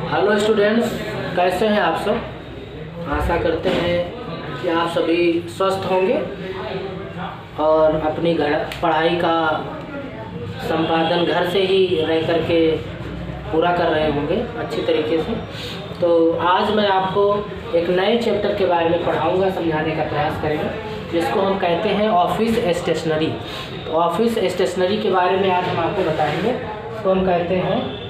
Hello students, कैसे हैं आप सब। आशा करते हैं कि आप सभी स्वस्थ होंगे और अपनी पढ़ाई का संपादन घर से ही रह कर के पूरा कर रहे होंगे अच्छी तरीके से। तो आज मैं आपको एक नए चैप्टर के बारे में पढ़ाऊंगा, समझाने का प्रयास करेंगे, जिसको हम कहते हैं ऑफिस स्टेशनरी। तो ऑफिस स्टेशनरी के बारे में आज हम आपको बताएंगे। तो हम कहते हैं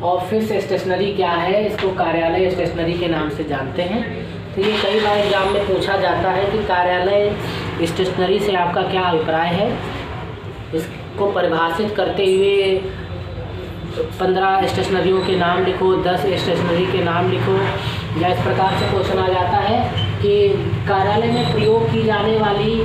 ऑफिस स्टेशनरी क्या है, इसको कार्यालय स्टेशनरी के नाम से जानते हैं। तो ये कई बार एग्जाम में पूछा जाता है कि कार्यालय स्टेशनरी से आपका क्या अभिप्राय है। इसको परिभाषित करते हुए 15 स्टेशनरियों के नाम लिखो, 10 स्टेशनरी के नाम लिखो, या इस प्रकार से क्वेश्चन आ जाता है कि कार्यालय में प्रयोग की जाने वाली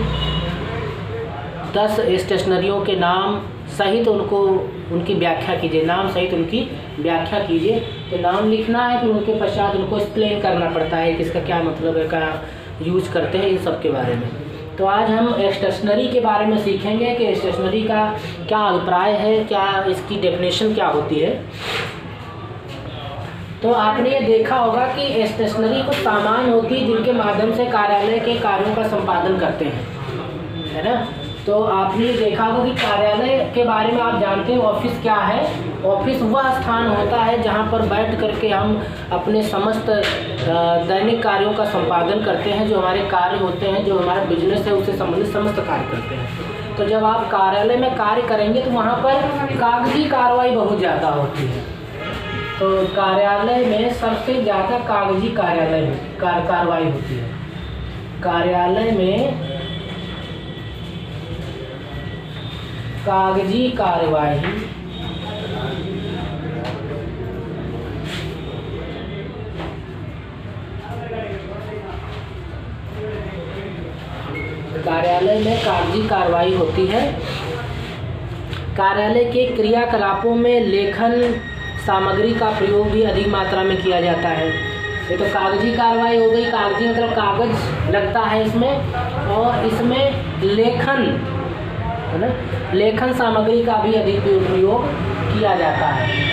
10 स्टेशनरियों के नाम सहित उनकी व्याख्या कीजिए। नाम सहित उनकी व्याख्या कीजिए। तो नाम लिखना है, फिर उनके पश्चात उनको एक्सप्लेन करना पड़ता है कि इसका क्या मतलब है, क्या यूज करते हैं, इन सब के बारे में। तो आज हम स्टेशनरी के बारे में सीखेंगे कि स्टेशनरी का क्या अभिप्राय है, क्या इसकी डेफिनेशन क्या होती है। तो आपने ये देखा होगा कि स्टेशनरी कुछ सामान होती है जिनके माध्यम से कार्यालय के कार्यों का संपादन करते हैं, है ना। तो आपने ये देखा होगा कि कार्यालय के बारे में आप जानते हैं ऑफिस क्या है। ऑफिस वह स्थान होता है जहाँ पर बैठ करके हम अपने समस्त दैनिक कार्यों का संपादन करते हैं। जो हमारे कार्य होते हैं, जो हमारा बिजनेस है, उससे संबंधित समस्त कार्य करते हैं। तो जब आप कार्यालय में कार्य करेंगे तो वहाँ पर कागजी कार्रवाई बहुत ज़्यादा होती है। तो कार्यालय में सबसे ज़्यादा कागजी कार्रवाई होती है। कार्यालय में कागजी कार्रवाई कार्यालय में कागजी कार्रवाई होती है। कार्यालय के क्रियाकलापों में लेखन सामग्री का प्रयोग भी अधिक मात्रा में किया जाता है। ये तो कागजी कार्रवाई हो गई। कागजी मतलब कागज लगता है इसमें, और इसमें लेखन, है ना, लेखन सामग्री का भी अधिक प्रयोग किया जाता है।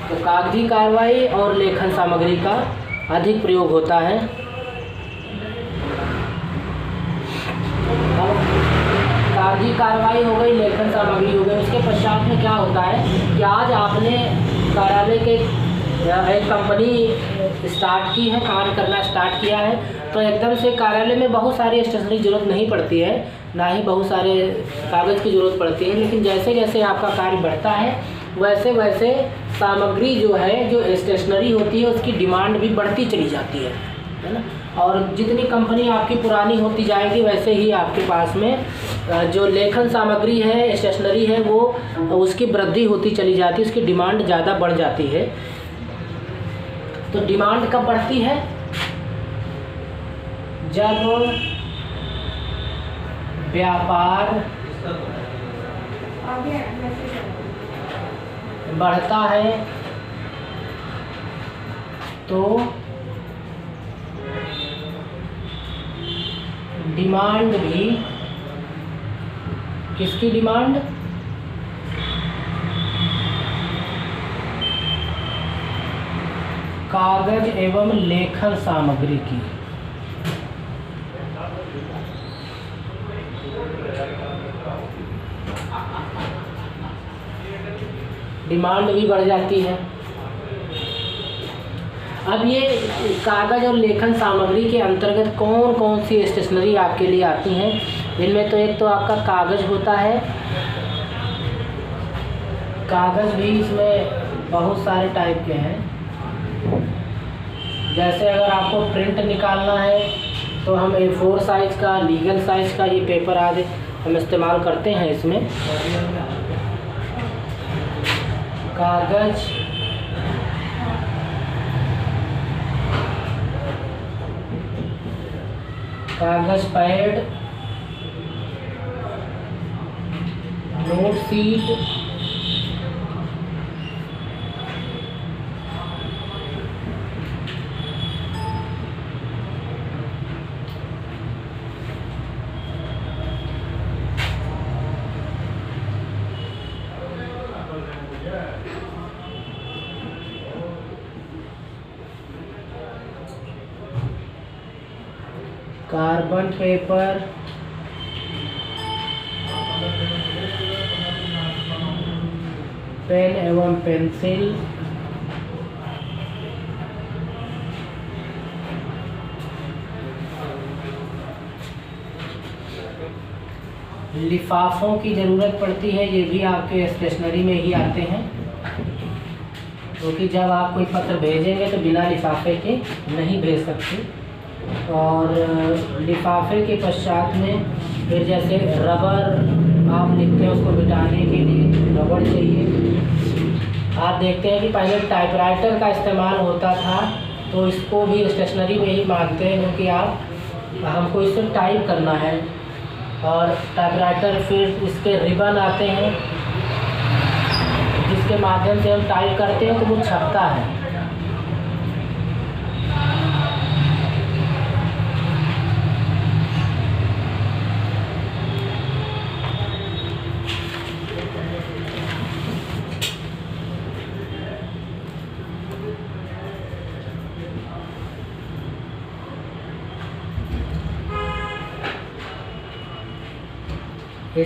तो कागजी कार्रवाई और लेखन सामग्री का अधिक प्रयोग होता है। अब कागजी कार्रवाई हो गई, लेखन सामग्री हो गई। उसके पश्चात में क्या होता है कि आज आपने कार्यालय के एक कंपनी स्टार्ट की है, काम करना स्टार्ट किया है, तो एकदम से कार्यालय में बहुत सारी स्टेशनरी की जरूरत नहीं पड़ती है, ना ही बहुत सारे कागज़ की ज़रूरत पड़ती है। लेकिन जैसे जैसे आपका कार्य बढ़ता है वैसे वैसे सामग्री जो है, जो स्टेशनरी होती है, उसकी डिमांड भी बढ़ती चली जाती है ना। और जितनी कंपनी आपकी पुरानी होती जाएगी वैसे ही आपके पास में जो लेखन सामग्री है, स्टेशनरी है, वो उसकी वृद्धि होती चली जाती है, उसकी डिमांड ज़्यादा बढ़ जाती है। तो डिमांड कब बढ़ती है? जब व्यापार बढ़ता है तो डिमांड भी, किसकी डिमांड? कागज एवं लेखन सामग्री की। डिमांड भी बढ़ जाती है। अब ये कागज़ और लेखन सामग्री के अंतर्गत कौन कौन सी स्टेशनरी आपके लिए आती हैं? इनमें तो एक तो आपका कागज़ होता है। कागज़ भी इसमें बहुत सारे टाइप के हैं। जैसे अगर आपको प्रिंट निकालना है तो हम A4 साइज़ का, लीगल साइज़ का ये पेपर हम इस्तेमाल करते हैं इसमें। कागज़, कागज़ pad, note sheet, carbon paper, pen एवं पेंसिल, लिफाफों की ज़रूरत पड़ती है। ये भी आपके स्टेशनरी में ही आते हैं, क्योंकि जब आप कोई पत्र भेजेंगे तो बिना लिफाफे के नहीं भेज सकते। और लिफाफे के पश्चात में फिर जैसे रबर आप लिखते हैं, उसको मिटाने के लिए रबर चाहिए। आप देखते हैं कि पहले टाइपराइटर का इस्तेमाल होता था, तो इसको भी स्टेशनरी में ही मानते हैं, क्योंकि हमको इससे टाइप करना है। और टाइपराइटर, फिर इसके रिबन आते हैं जिसके माध्यम से हम टाइप करते हैं तो वो छपता है।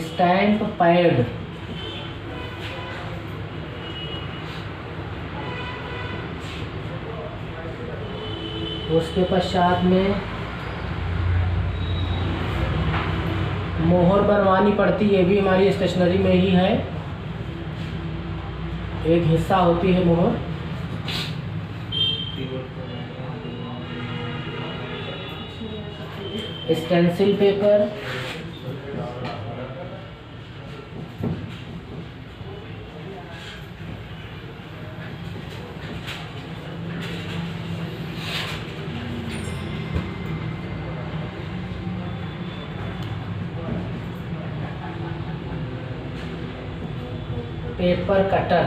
स्टैम्प पैड, उसके पश्चात में मोहर बनवानी पड़ती है। ये भी हमारी स्टेशनरी में ही है, एक हिस्सा होती है मोहर। Stencil paper, paper cutter,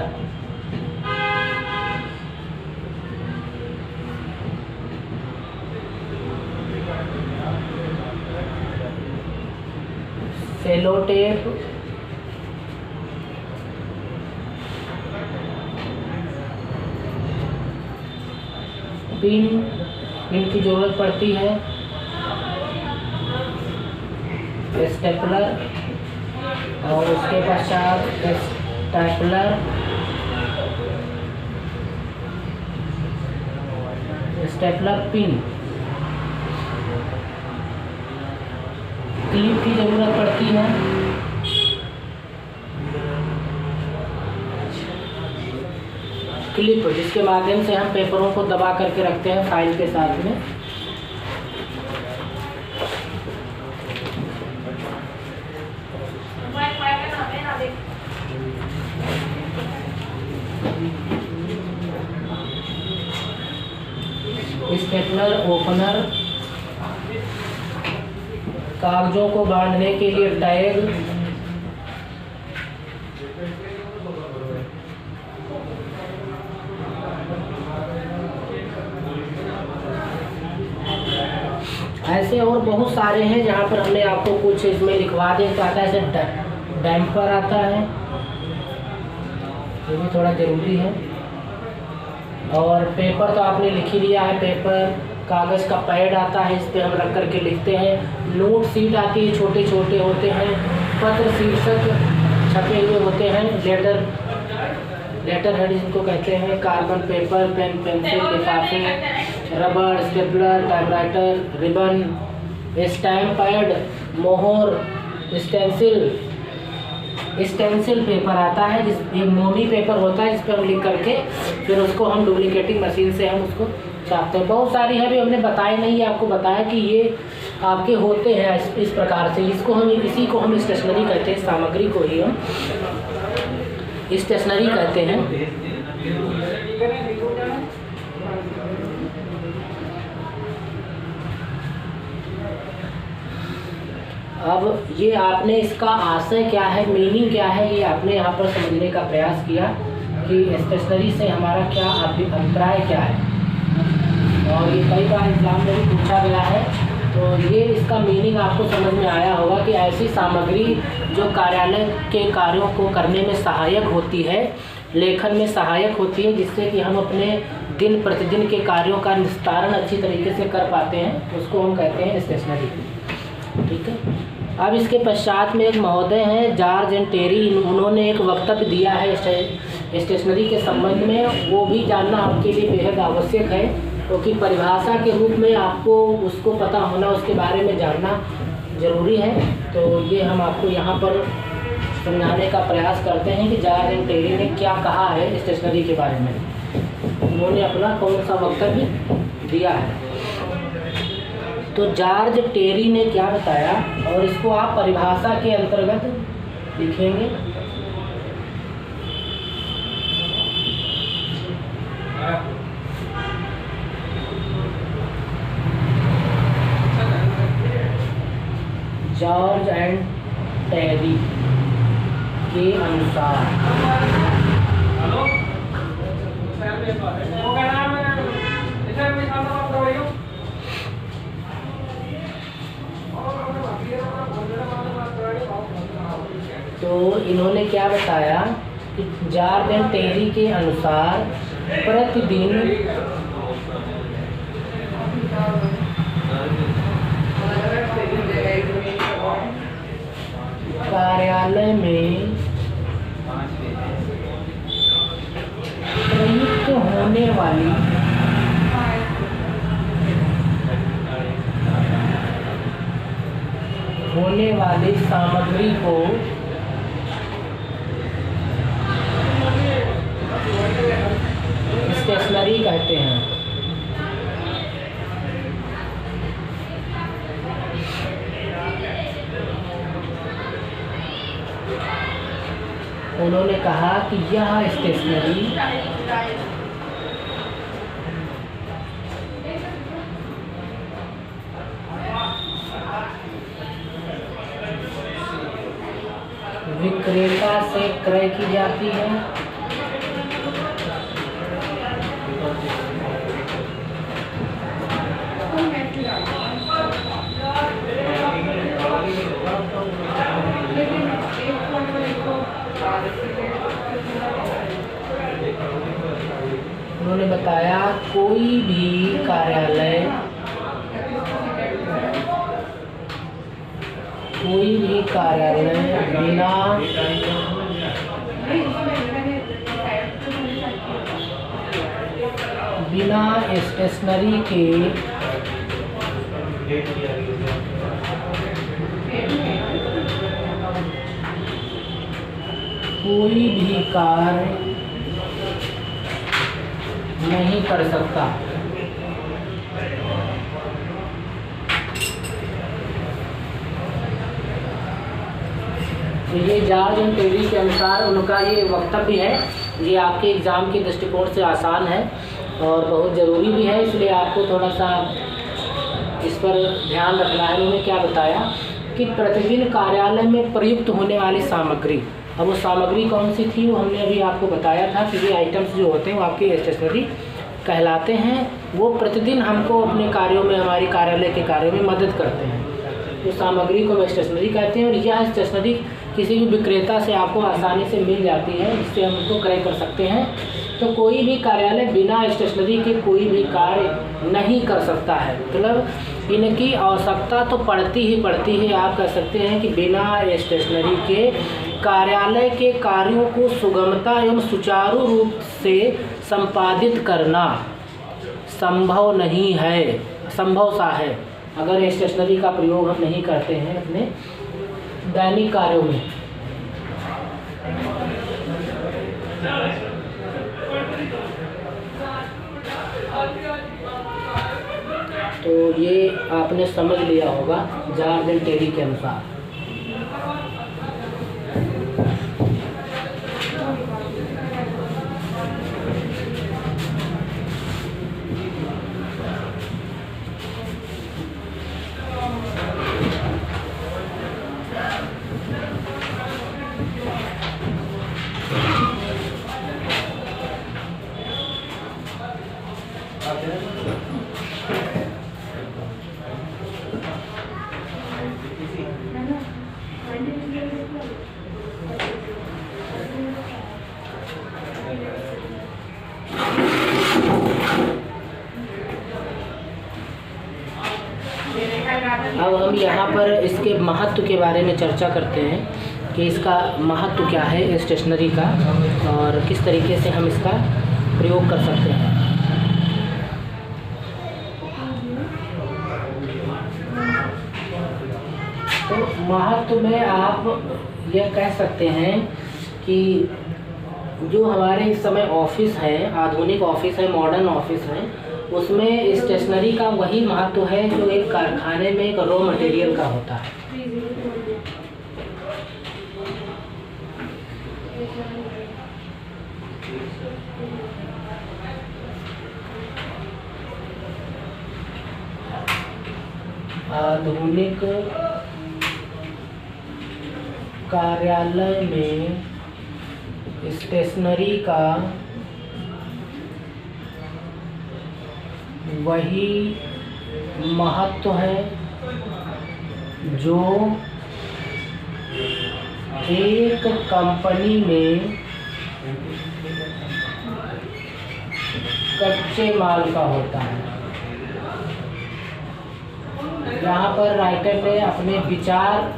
cello tape, pin की ज़रूरत पड़ती है। स्टेपलर, और उसके पश्चात स्टेपलर, स्टेपलर पिन, क्लिप की ज़रूरत पड़ती है। क्लिप, जिसके माध्यम से हम पेपरों को दबा करके रखते हैं फाइल के साथ में। स्टेपलर ओपनर, कागजों को बांधने के लिए टैग, ऐसे और बहुत सारे हैं जहाँ पर हमने आपको कुछ इसमें लिखवा दें तो आता है। ऐसे डैम्पर आता है, ये भी थोड़ा ज़रूरी है। और पेपर तो आपने लिख ही लिया है। पेपर, कागज़ का पैड आता है, इस पे हम रख करके लिखते हैं। नोट शीट आती है, छोटे छोटे होते हैं। पत्र शीर्षक छपे हुए होते हैं, लेटर हेड जिनको कहते हैं। कार्बन पेपर, पेन, पेंसिल, लिफाफे, rubber, stapler, typewriter, ribbon, stamp pad, मोहर, स्टेंसिल पेपर आता है, जिस एक मोमी पेपर होता है जिस पर हम लिख करके फिर उसको हम डुप्लीकेटिंग मशीन से हम उसको छापते हैं। बहुत सारी है, भी हमने बताए नहीं, आपको बताया कि ये आपके होते हैं इस प्रकार से। इसी को हम स्टेशनरी कहते हैं, सामग्री को ही हम स्टेशनरी कहते हैं। अब ये आपने इसका आशय क्या है, मीनिंग क्या है, ये आपने यहाँ पर समझने का प्रयास किया कि स्टेशनरी से हमारा क्या अभिप्राय क्या है, और ये कई बार एग्जाम में भी पूछा गया है। तो ये इसका मीनिंग आपको समझ में आया होगा कि ऐसी सामग्री जो कार्यालय के कार्यों को करने में सहायक होती है, लेखन में सहायक होती है, जिससे कि हम अपने दिन प्रतिदिन के कार्यों का निस्तारण अच्छी तरीके से कर पाते हैं, उसको हम कहते हैं स्टेशनरी। ठीक है। अब इसके पश्चात में एक महोदय हैं जॉर्ज एंड टेरी, उन्होंने एक वक्तव्य दिया है स्टेशनरी के संबंध में, वो भी जानना आपके लिए बेहद आवश्यक है, क्योंकि परिभाषा के रूप में आपको उसको पता होना, उसके बारे में जानना ज़रूरी है। तो ये हम आपको यहाँ पर समझाने का प्रयास करते हैं कि जॉर्ज एंड टेरी ने क्या कहा है स्टेशनरी के बारे में, उन्होंने अपना कौन सा वक्तव्य दिया है। तो जॉर्ज टेरी ने क्या बताया, और इसको आप परिभाषा के अंतर्गत लिखेंगे। जॉर्ज एंड टेरी के अनुसार तो इन्होंने क्या बताया कि जॉर्ज एंड टेरी के अनुसार प्रतिदिन कार्यालय में प्रयुक्त होने वाली सामग्री को स्टेशनरी कहते हैं। उन्होंने कहा कि यह स्टेशनरी विक्रेता से क्रय की जाती है उन्होंने बताया कोई भी कार्यालय बिना स्टेशनरी के कोई भी कार्य नहीं कर सकता। तो ये जॉर्ज एंड टेरी के अनुसार उनका ये वक्तव्य है। ये आपके एग्ज़ाम के दृष्टिकोण से आसान है और बहुत ज़रूरी भी है, इसलिए आपको थोड़ा सा इस पर ध्यान रखना है। उन्होंने क्या बताया कि प्रतिदिन कार्यालय में प्रयुक्त होने वाली सामग्री, अब वो सामग्री कौन सी थी वो हमने अभी आपको बताया था कि ये आइटम्स जो होते हैं वो आपके स्टेशनरी कहलाते हैं। वो प्रतिदिन हमको अपने कार्यों में, हमारी कार्यालय के कार्यों में मदद करते हैं। तो सामग्री को स्टेशनरी कहते हैं और यह स्टेशनरी किसी भी विक्रेता से आपको आसानी से मिल जाती है, जिससे हम उसको क्रय कर सकते हैं। तो कोई भी कार्यालय बिना स्टेशनरी के कोई भी कार्य नहीं कर सकता है, मतलब इनकी आवश्यकता तो पड़ती ही। आप कह सकते हैं कि बिना स्टेशनरी के कार्यालय के कार्यों को सुगमता एवं सुचारू रूप से संपादित करना संभव नहीं है, संभव सा है अगर स्टेशनरी का प्रयोग हम नहीं करते हैं अपने दैनिक कार्यों में। तो ये आपने समझ लिया होगा जार्जन टेरी के अनुसार। अब हम यहाँ पर इसके महत्व के बारे में चर्चा करते हैं कि इसका महत्व क्या है स्टेशनरी का और किस तरीके से हम इसका प्रयोग कर सकते हैं। तो महत्व में आप यह कह सकते हैं कि जो हमारे इस समय ऑफिस है, आधुनिक ऑफिस है, मॉडर्न ऑफिस है, उसमें स्टेशनरी का वही महत्व है जो एक कारखाने में एक रॉ मटेरियल का होता है। आधुनिक कार्यालय में स्टेशनरी का वही महत्व है जो एक कंपनी में कच्चे माल का होता है। यहाँ पर राइटर ने अपने विचार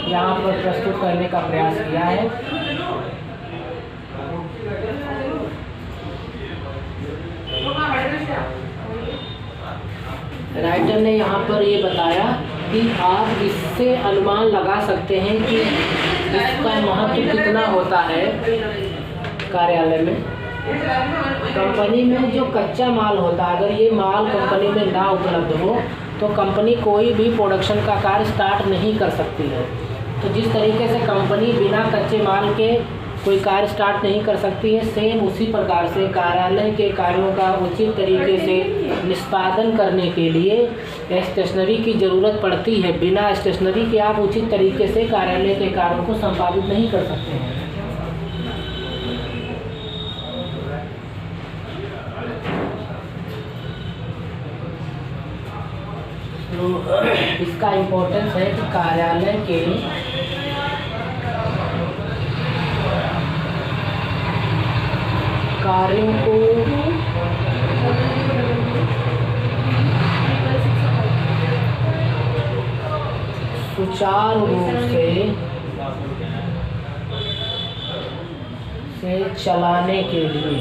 यहाँ पर प्रस्तुत करने का प्रयास किया है। राइटर ने यहाँ पर ये बताया कि आप इससे अनुमान लगा सकते हैं कि इसका महत्व कितना होता है कार्यालय में। कंपनी में जो कच्चा माल होता है, अगर ये माल कंपनी में ना उपलब्ध हो तो कंपनी कोई भी प्रोडक्शन का कार्य स्टार्ट नहीं कर सकती है। तो जिस तरीके से कंपनी बिना कच्चे माल के कोई कार्य स्टार्ट नहीं कर सकती है, सेम उसी प्रकार से कार्यालय के कार्यों का उचित तरीके से निष्पादन करने के लिए स्टेशनरी की ज़रूरत पड़ती है। बिना स्टेशनरी के आप उचित तरीके से कार्यालय के कार्यों को संपादित नहीं कर सकते हैं। तो इसका इम्पोर्टेंस है कि कार्यालय के कार्यों को सुचारू रूप से चलाने के लिए,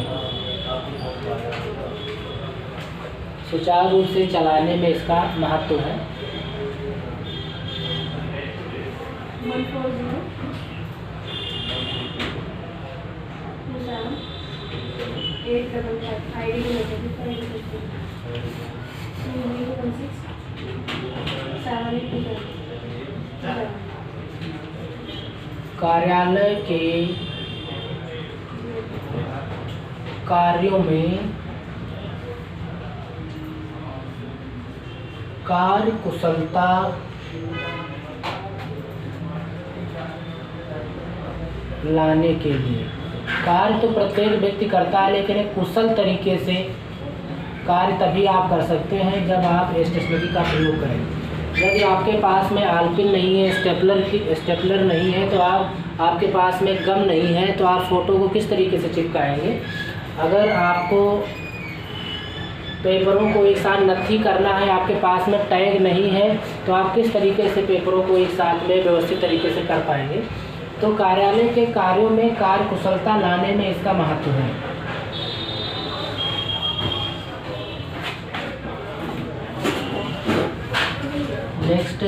सुचारू रूप से चलाने में इसका महत्व है। कार्यालय के कार्यों में कार्य कुशलता लाने के लिए, कार्य तो प्रत्येक व्यक्ति करता है, लेकिन एक कुशल तरीके से कार्य तभी आप कर सकते हैं जब आप स्टेशनरी का प्रयोग करें। यदि आपके पास में आलपिन नहीं है, स्टेपलर नहीं है, तो आपके पास में गम नहीं है, तो आप फ़ोटो को किस तरीके से चिपकाएंगे। अगर आपको पेपरों को एक साथ नत्थी करना है, आपके पास में टैग नहीं है, तो आप किस तरीके से पेपरों को एक साथ में व्यवस्थित तरीके से कर पाएंगे। तो कार्यालय के कार्यों में कार्य कुशलता लाने में इसका महत्व है। नेक्स्ट,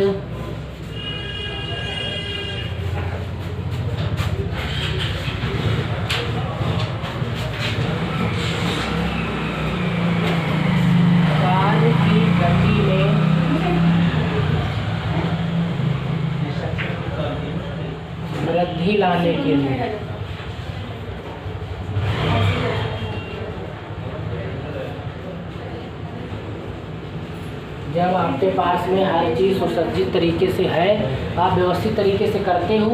कार्य की गति वृद्धि लाने के लिए। जब आपके पास में हर चीज़ सुसज्जित तरीके से है, आप व्यवस्थित तरीके से करते हो,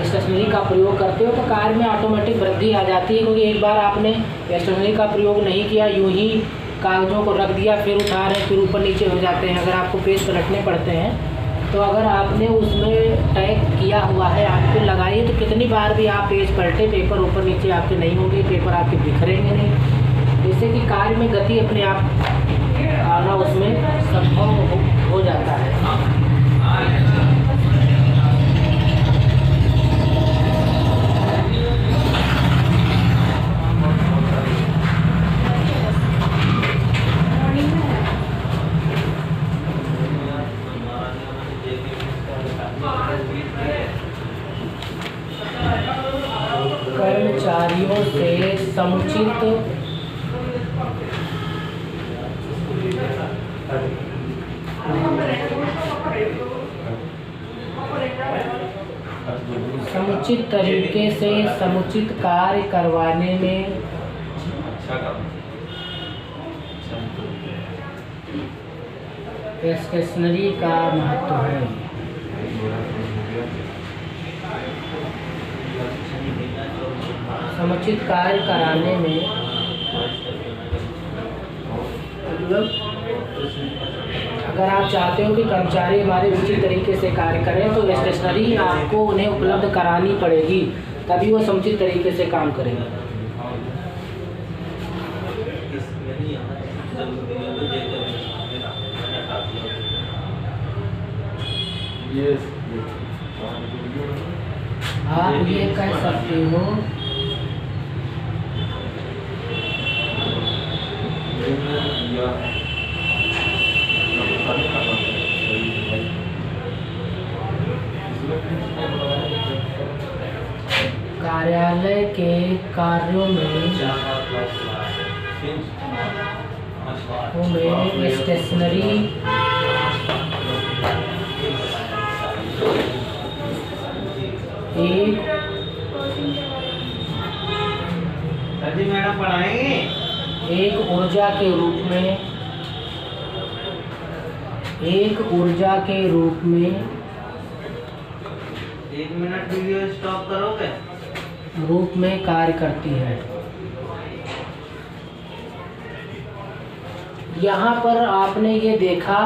स्टेशनरी का प्रयोग करते हो, तो कार्य में ऑटोमेटिक वृद्धि आ जाती है। क्योंकि एक बार आपने स्टेशनरी का प्रयोग नहीं किया, यूं ही कागज़ों को रख दिया, फिर उठा रहे, फिर ऊपर नीचे हो जाते हैं, अगर आपको पेज पलटने पड़ते हैं। तो अगर आपने उसमें टैग किया हुआ है, आप फिर लगाइए, तो कितनी बार भी आप पेज पलटे, पेपर ऊपर नीचे आपके नहीं होंगे, पेपर आपके बिखरेंगे नहीं। जैसे कि कार्य में गति अपने आप आना उसमें संभव हो जाता है। कर्मचारियों से समुचित तरीके से समुचित कार्य करवाने में स्टेशनरी का महत्व है। समुचित कार्य कराने में अगर आप चाहते हो कि कर्मचारी हमारे उचित तरीके से कार्य करें, तो स्टेशनरी आपको उन्हें उपलब्ध करानी पड़ेगी, तभी वो समुचित तरीके से काम करेंगे। आप ये कह सकते हो कार्यालय के कार्यों में स्टेशनरी एक ऊर्जा के रूप में 1 मिनट वीडियो स्टॉप करोगे? रूप में कार्य करती है। यहाँ पर आपने ये देखा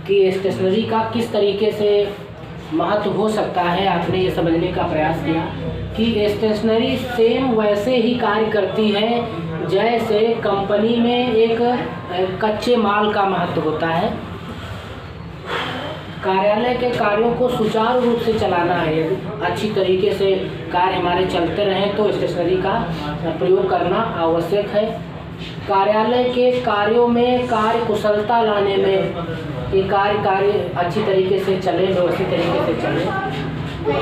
कि स्टेशनरी का किस तरीके से महत्व हो सकता है। आपने ये समझने का प्रयास किया कि स्टेशनरी सेम वैसे ही कार्य करती है जैसे कंपनी में एक कच्चे माल का महत्व होता है। कार्यालय के कार्यों को सुचारू रूप से चलाना है, अच्छी तरीके से कार्य हमारे चलते रहें, तो स्टेशनरी का प्रयोग करना आवश्यक है। कार्यालय के कार्यों में कार्य कुशलता लाने में कि कार्य अच्छी तरीके से चले, व्यवस्थित तरीके से चले।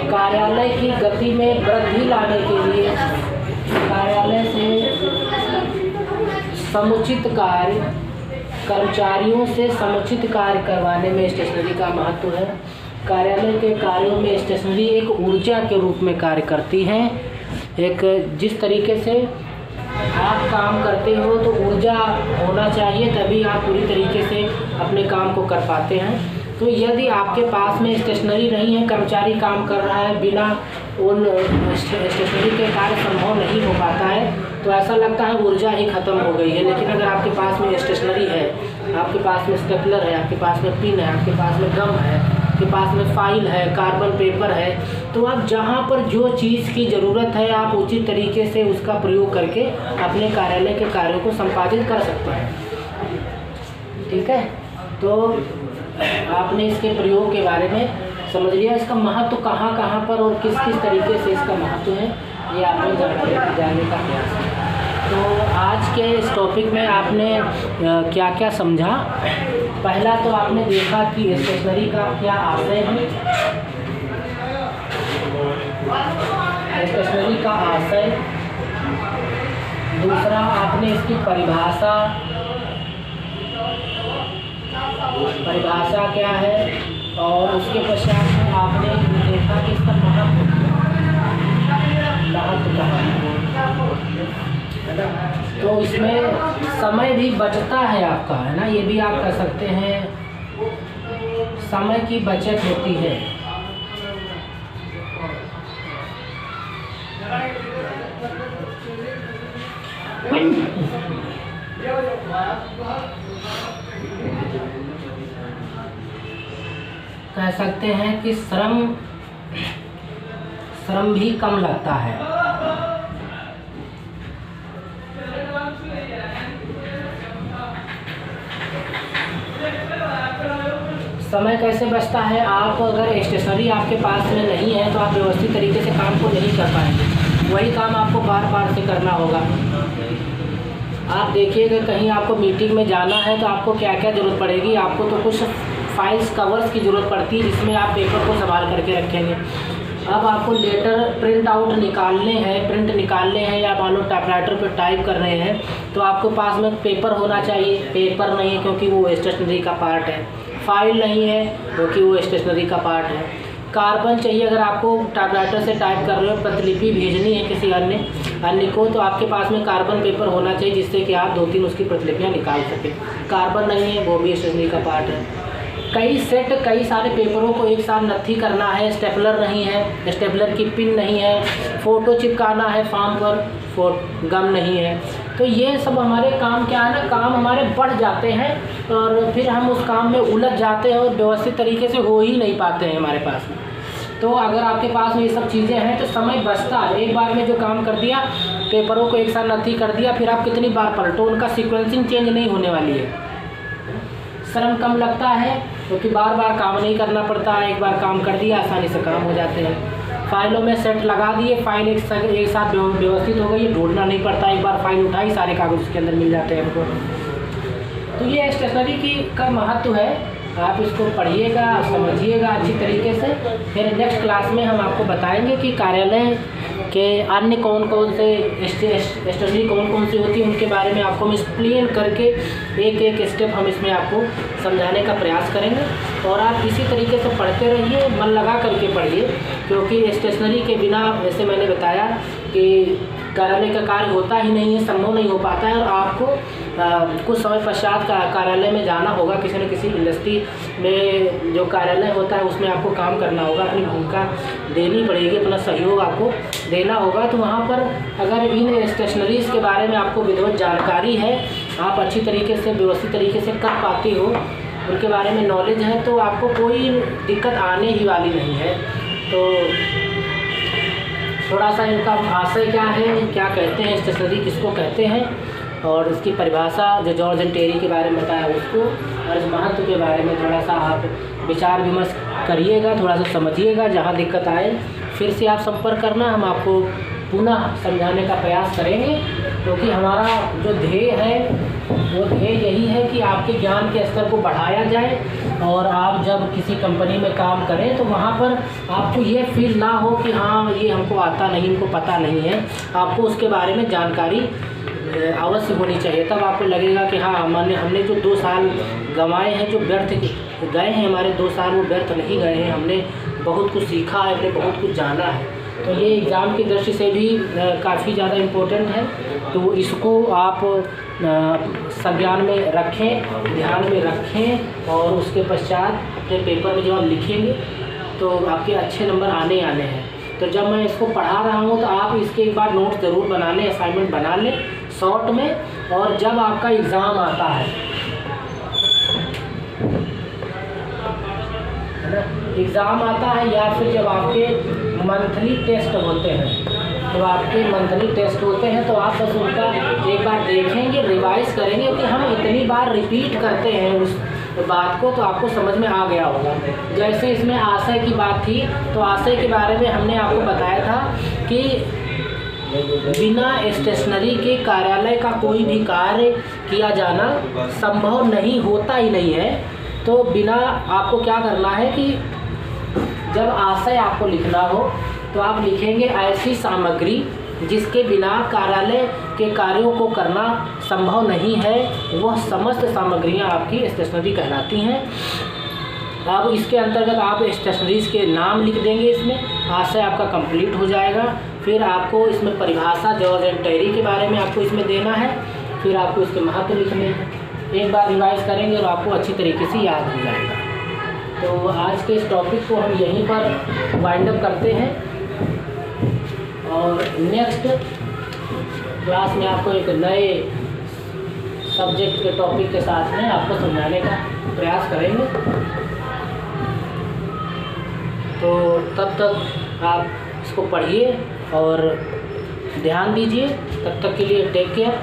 कार्यालय की गति में वृद्धि लाने के लिए कार्यालय से समुचित कार्य, कर्मचारियों से समुचित कार्य करवाने में स्टेशनरी का महत्व है। कार्यालय के कार्यों में स्टेशनरी एक ऊर्जा के रूप में कार्य करती है। एक जिस तरीके से आप काम करते हो तो ऊर्जा होना चाहिए, तभी आप पूरी तरीके से अपने काम को कर पाते हैं। तो यदि आपके पास में स्टेशनरी नहीं है, कर्मचारी काम कर रहा है, बिना उन स्टेशनरी के कार्य संभव नहीं हो पाता है, तो ऐसा लगता है ऊर्जा ही खत्म हो गई है। लेकिन अगर आपके पास में स्टेशनरी है, आपके पास में स्टेपलर है, आपके पास में पिन है, आपके पास में गम है, आपके पास में फाइल है, कार्बन पेपर है, तो आप जहाँ पर जो चीज़ की ज़रूरत है आप उचित तरीके से उसका प्रयोग करके अपने कार्यालय के कार्यों को संपादित कर सकते हैं। ठीक है, तो आपने इसके प्रयोग के बारे में समझ लिया। इसका महत्व कहाँ कहाँ पर और किस किस तरीके से इसका महत्व है, ये आपने जानने का प्रयास किया। तो आज के इस टॉपिक में आपने क्या क्या समझा। पहला तो आपने देखा कि स्टेशनरी का क्या आशय है, स्टेशनरी का आशय। दूसरा, आपने इसकी परिभाषा क्या है, और उसके पश्चात में आपने देखा कि इसका महत्व महत्व कहाँ है ना। तो इसमें समय भी बचता है आपका, है ना, ये भी आप कर सकते हैं, समय की बचत होती है। कह सकते हैं कि श्रम भी कम लगता है। समय कैसे बचता है, आप अगर स्टेशनरी आपके पास में नहीं है तो आप व्यवस्थित तरीके से काम को नहीं कर पाएंगे, वही काम आपको बार बार से करना होगा। आप देखिएगा कहीं आपको मीटिंग में जाना है तो आपको क्या क्या ज़रूरत पड़ेगी, आपको तो कुछ फाइल्स कवर्स की ज़रूरत पड़ती है जिसमें आप पेपर को संभाल करके रखेंगे। अब आपको लेटर प्रिंट आउट निकालने हैं, प्रिंट निकालने हैं, या मान लो टाइपराइटर पर टाइप कर रहे हैं तो आपको पास में पेपर होना चाहिए। पेपर नहीं है क्योंकि वो स्टेशनरी का पार्ट है, फाइल नहीं है क्योंकि वो स्टेशनरी का पार्ट है, कार्बन चाहिए अगर आपको टाइपराइटर से टाइप कर रहे हो, प्रतिलिपि भेजनी है किसी अन्य को तो आपके पास में कार्बन पेपर होना चाहिए जिससे कि आप 2-3 उसकी प्रतिलिपियाँ निकाल सकें। कार्बन नहीं है, वो भी स्टेशनरी का पार्ट है। कई सारे पेपरों को एक साथ नत्थी करना है, स्टेपलर नहीं है, स्टेपलर की पिन नहीं है, फ़ोटो चिपकाना है फॉर्म पर, गम नहीं है। तो ये सब हमारे काम क्या है ना, काम हमारे बढ़ जाते हैं और फिर हम उस काम में उलझ जाते हैं और व्यवस्थित तरीके से हो ही नहीं पाते हैं हमारे पास में। तो अगर आपके पास में ये सब चीज़ें हैं तो समय बचता है। एक बार में जो काम कर दिया, पेपरों को एक साथ नत्थी कर दिया, फिर आप कितनी बार पलटो, उनका सीक्वेंसिंग चेंज नहीं होने वाली है। श्रम कम लगता है क्योंकि बार बार काम नहीं करना पड़ता है, एक बार काम कर दिया आसानी से काम हो जाते हैं। फाइलों में सेट लगा दिए, फाइल एक साथ व्यवस्थित हो गई, ढूंढना नहीं पड़ता, एक बार फाइल उठाई सारे कागज उसके अंदर मिल जाते हैं हमको। तो ये स्टेशनरी का महत्व है, आप इसको पढ़िएगा, समझिएगा अच्छी तरीके से। फिर नेक्स्ट क्लास में हम आपको बताएंगे कि कार्यालय के अन्य कौन कौन से स्टेशनरी कौन कौन सी होती है, उनके बारे में आपको हम एक्सप्लेन करके एक एक स्टेप हम इसमें आपको समझाने का प्रयास करेंगे। और आप इसी तरीके से पढ़ते रहिए, मन लगा करके पढ़िए, क्योंकि स्टेशनरी के बिना, जैसे मैंने बताया कि कार्यालय का कार्य होता ही नहीं है, संभव नहीं हो पाता है। और आपको कुछ समय पश्चात कार्यालय में जाना होगा, किसी न किसी इंडस्ट्री में जो कार्यालय होता है उसमें आपको काम करना होगा, अपनी भूमिका देनी पड़ेगी, अपना सहयोग आपको देना होगा। तो वहाँ पर अगर इन स्टेशनरीज़ के बारे में आपको विधिवत जानकारी है, आप अच्छी तरीके से व्यवस्थित तरीके से कर पाती हो, उनके बारे में नॉलेज है, तो आपको कोई दिक्कत आने ही वाली नहीं है। तो थोड़ा सा इनका आशय क्या है, क्या कहते हैं स्टेशनरी, किसको कहते हैं, और इसकी परिभाषा जो जॉर्ज एंड टेरी के बारे में बताया उसको, और इस महत्व के बारे में थोड़ा सा आप विचार विमर्श करिएगा, थोड़ा सा समझिएगा। जहाँ दिक्कत आए फिर से आप संपर्क करना, हम आपको पुनः समझाने का प्रयास करेंगे, क्योंकि हमारा जो ध्येय है वो ध्येय यही है कि आपके ज्ञान के स्तर को बढ़ाया जाए, और आप जब किसी कंपनी में काम करें तो वहाँ पर आपको ये फील ना हो कि हाँ ये हमको आता नहीं, इनको पता नहीं है। आपको उसके बारे में जानकारी अवश्य होनी चाहिए, तब आपको लगेगा कि हाँ हमने जो 2 साल गंवाए हैं, जो व्यर्थ गए हैं हमारे 2 साल, वो व्यर्थ नहीं गए हैं, हमने बहुत कुछ सीखा है, हमने बहुत कुछ जाना है। तो ये एग्ज़ाम की दृष्टि से भी काफ़ी ज़्यादा इम्पोर्टेंट है, तो इसको आप संज्ञान में रखें, ध्यान में रखें, और उसके पश्चात अपने पेपर में जब आप लिखेंगे तो आपके अच्छे नंबर आने हैं। तो जब मैं इसको पढ़ा रहा हूँ तो आप इसके एक बार नोट ज़रूर बना लें, असाइनमेंट बना लें शॉर्ट में, और जब आपका एग्ज़ाम आता है ना, एग्ज़ाम आता है या फिर जब आपके मंथली टेस्ट होते हैं, जब आपके मंथली टेस्ट होते हैं तो आप बस उनका एक बार देखेंगे, रिवाइज करेंगे कि हम इतनी बार रिपीट करते हैं उस बात को, तो आपको समझ में आ गया होगा। जैसे इसमें आशय की बात थी, तो आशय के बारे में हमने आपको बताया था कि बिना स्टेशनरी के कार्यालय का कोई भी कार्य किया जाना संभव नहीं, होता ही नहीं है। तो बिना, आपको क्या करना है कि जब आशय आपको लिखना हो तो आप लिखेंगे ऐसी सामग्री जिसके बिना कार्यालय के कार्यों को करना संभव नहीं है, वह समस्त सामग्रियां आपकी स्टेशनरी कहलाती हैं। अब इसके अंतर्गत आप स्टेशनरीज़ के नाम लिख देंगे, इसमें आशय आपका कंप्लीट हो जाएगा। फिर आपको इसमें परिभाषा जॉर्ज एंड टेरी के बारे में आपको इसमें देना है, फिर आपको इसके महत्व लिखने हैं। एक बार रिवाइज करेंगे और आपको अच्छी तरीके से याद हो जाएगा। तो आज के इस टॉपिक को हम यहीं पर वाइंड अप करते हैं और नेक्स्ट क्लास में आपको एक नए सब्जेक्ट के टॉपिक के साथ में आपको समझाने का प्रयास करेंगे। तो तब तक आप इसको पढ़िए और ध्यान दीजिए। तब तक के लिए टेक केयर।